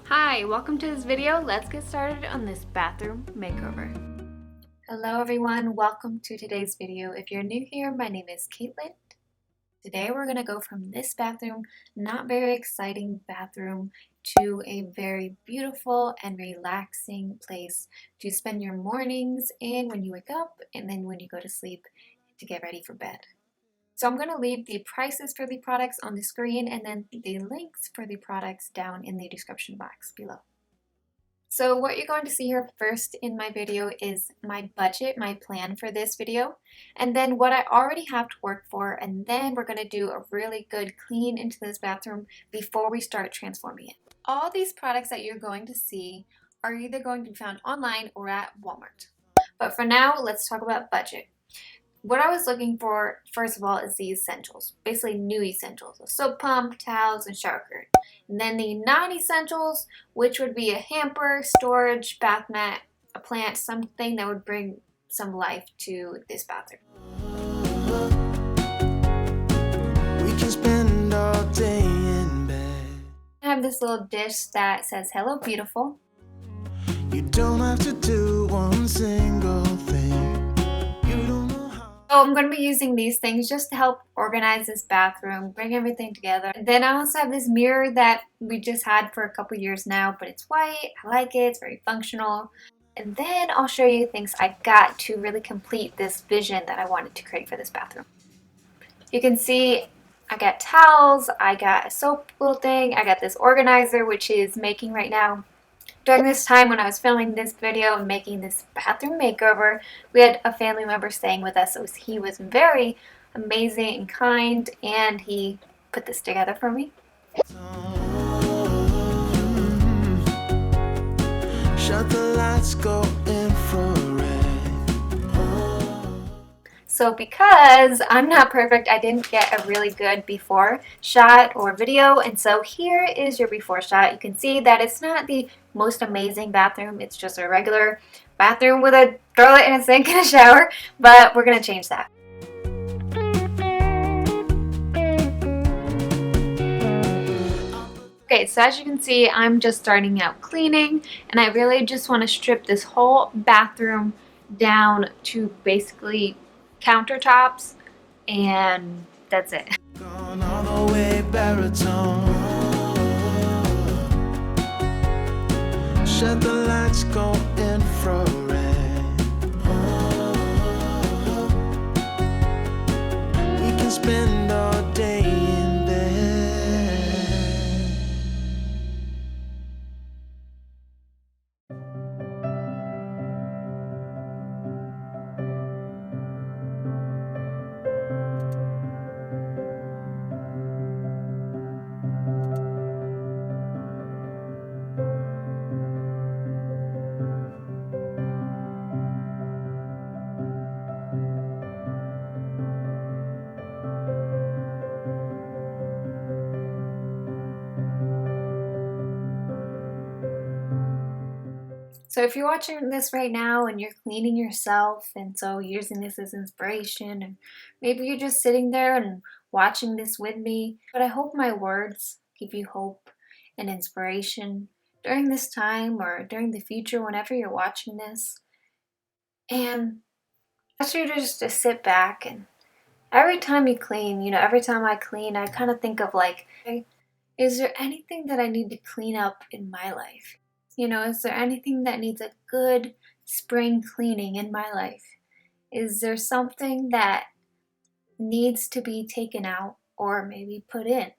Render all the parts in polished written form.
Hi, welcome to this video. Let's get started on this bathroom makeover. Hello everyone, welcome to today's video. If you're new here, my name is Caitlin. Today we're going to go from this bathroom, not very exciting bathroom, to a very beautiful and relaxing place to spend your mornings and when you wake up and then when you go to sleep to get ready for bed. So I'm going to leave the prices for the products on the screen and then the links for the products down in the description box below. So what you're going to see here first in my video is my budget, my plan for this video, and then what I already have to work for, and then we're going to do a really good clean into this bathroom before we start transforming it. All these products that you're going to see are either going to be found online or at Walmart. But for now, let's talk about budget. What I was looking for, first of all, is the essentials, basically new essentials, a soap pump, towels, and shower curtain. And then the non-essentials, which would be a hamper, storage, bath mat, a plant, something that would bring some life to this bathroom. We can spend all day in bed. I have this little dish that says, "Hello, beautiful." You don't have to do one single thing. So I'm going to be using these things just to help organize this bathroom, bring everything together. And then I also have this mirror that we just had for a couple years now, but it's white. I like it. It's very functional. And then I'll show you things I got to really complete this vision that I wanted to create for this bathroom. You can see I got towels, I got a soap little thing, I got this organizer which is making right now. During this time when I was filming this video and making this bathroom makeover, we had a family member staying with us. So he was very amazing and kind, and he put this together for me. Shut the lights, go infrared. So because I'm not perfect, I didn't get a really good before shot or video, and so here is your before shot. You can see that it's not the most amazing bathroom. It's just a regular bathroom with a toilet and a sink and a shower, but we're gonna change that. Okay, so as you can see, I'm just starting out cleaning, and I really just want to strip this whole bathroom down to basically countertops, and that's it. Gone all the way baritone. Shut the lights, go infrared. We can spend all day in bed. So if you're watching this right now and you're cleaning yourself, and so using this as inspiration, and maybe you're just sitting there and watching this with me, but I hope my words give you hope and inspiration during this time or during the future whenever you're watching this. And I ask you just to sit back, and every time you clean, every time I clean, I kind of think of like, hey, is there anything that I need to clean up in my life? Is there anything that needs a good spring cleaning in my life? Is there something that needs to be taken out or maybe put in?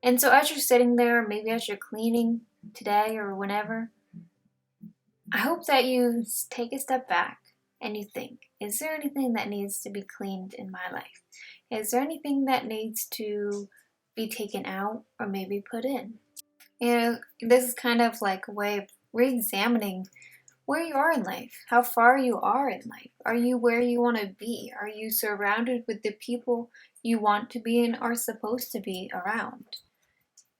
And so as you're sitting there, maybe as you're cleaning today or whenever, I hope that you take a step back and you think, is there anything that needs to be cleaned in my life? Is there anything that needs to be taken out or maybe put in? This is kind of like a way of re-examining where you are in life, how far you are in life. Are you where you want to be? Are you surrounded with the people you want to be and are supposed to be around?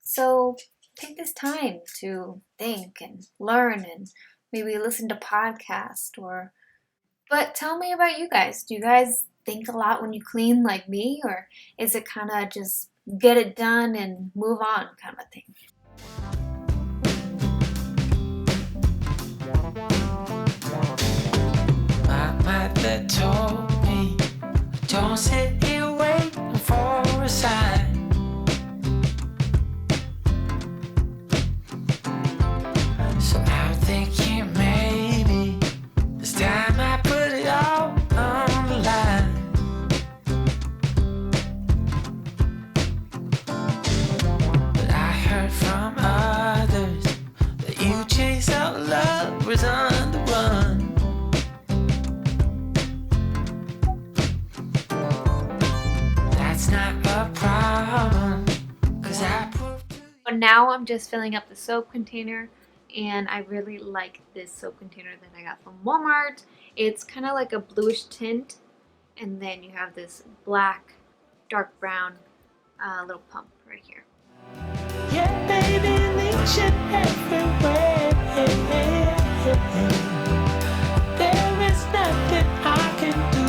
So take this time to think and learn and maybe listen to podcasts but tell me about you guys. Do you guys think a lot when you clean like me, or is it kind of just get it done and move on kind of a thing? Don't sit here waiting for a sign. So I'm thinking maybe this time I put it all on the line. But I heard from others that you chase out lovers on the run. That's not a problem, 'cause I proved to you. But now I'm just filling up the soap container, and I really like this soap container that I got from Walmart. It's kind of like a bluish tint, and then you have this black, dark brown little pump right here. Yeah, baby, leash it everywhere. There is nothing I can do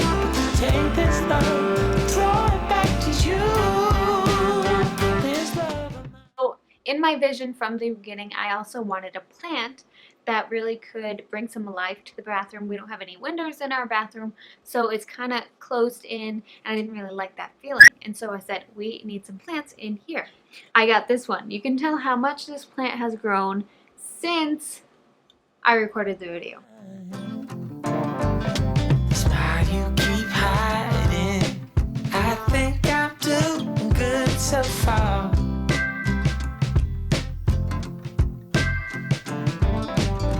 but to take this love, draw it back to you. This love of mine. So in my vision from the beginning, I also wanted a plant that really could bring some life to the bathroom. We don't have any windows in our bathroom, so it's kind of closed in, and I didn't really like that feeling. And so I said, we need some plants in here. I got this one. You can tell how much this plant has grown since I recorded the video. The smile you keep hiding, I think I'm doing good so far.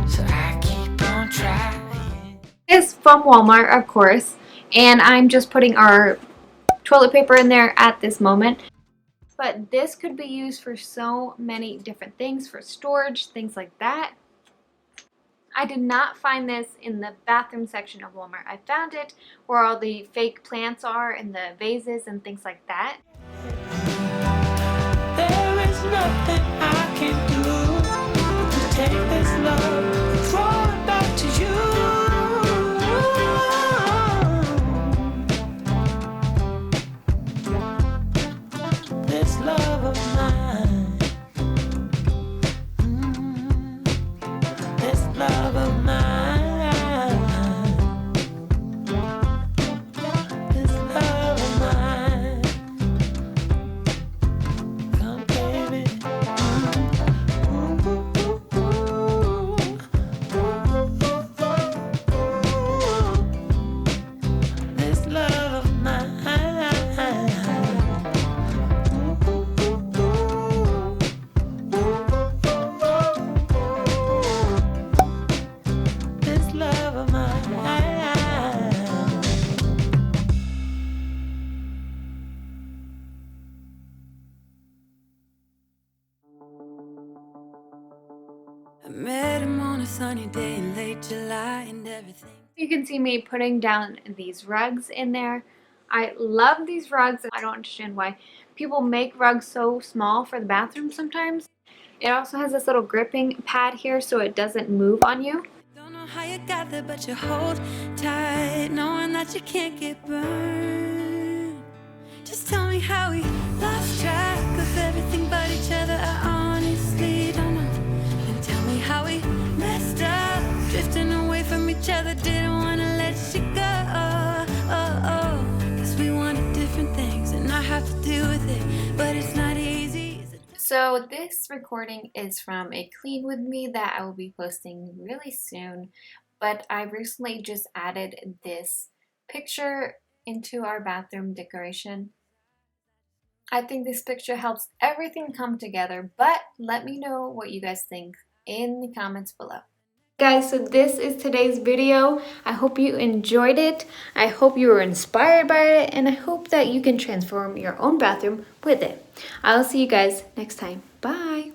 So I keep on trying. It's from Walmart, of course, and I'm just putting our toilet paper in there at this moment. But this could be used for so many different things, for storage, things like that. I did not find this in the bathroom section of Walmart. I found it where all the fake plants are and the vases and things like that. There is nothing I can do to take this love and draw it back to you. This love of mine. This love of mine. This love of mine. Come, baby. This love of mine. This love of mine. I met him on a sunny day in late July and everything. You can see me putting down these rugs in there. I love these rugs. I don't understand why people make rugs so small for the bathroom sometimes. It also has this little gripping pad here so it doesn't move on you. Don't know how you got there, but you hold tight, knowing that you can't get burned. Just tell me how we lost track of everything but each other. I honestly don't know. And tell me how we messed up, drifting away from each other. Didn't want to let you go. Cause we wanted different things, and I have to deal with it, but it's not easy. So this recording is from a clean with me that I will be posting really soon, but I recently just added this picture into our bathroom decoration. I think this picture helps everything come together, but let me know what you guys think in the comments below. Guys, so this is today's video. I hope you enjoyed it. I hope you were inspired by it, and I hope that you can transform your own bathroom with it. I'll see you guys next time. Bye!